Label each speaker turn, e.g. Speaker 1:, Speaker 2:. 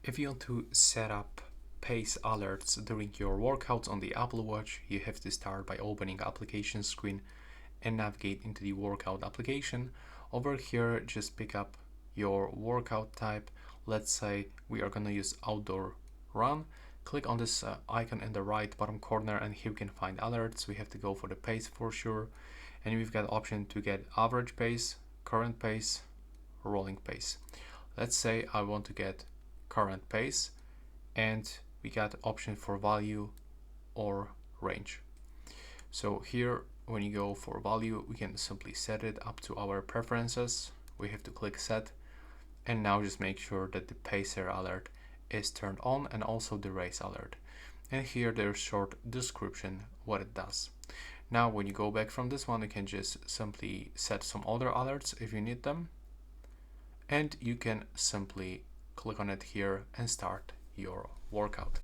Speaker 1: If you want to set up pace alerts during your workouts on the Apple Watch, you have to start by opening application screen and navigate into the workout application. Over here, just pick up your workout type. Let's say we are going to use outdoor run. Click on this icon in the right bottom corner, and here we can find alerts. We have to go for the pace for sure, and we've got option to get average pace, current pace, rolling pace. Let's say I want to get current pace, and we got option for value or range. So here, when you go for value, we can simply set it up to our preferences. We have to click set, and now just make sure that the pacer alert is turned on and also the race alert. And here there's short description what it does. Now when you go back from this one, you can just simply set some other alerts if you need them, and you can simply click on it here and start your workout.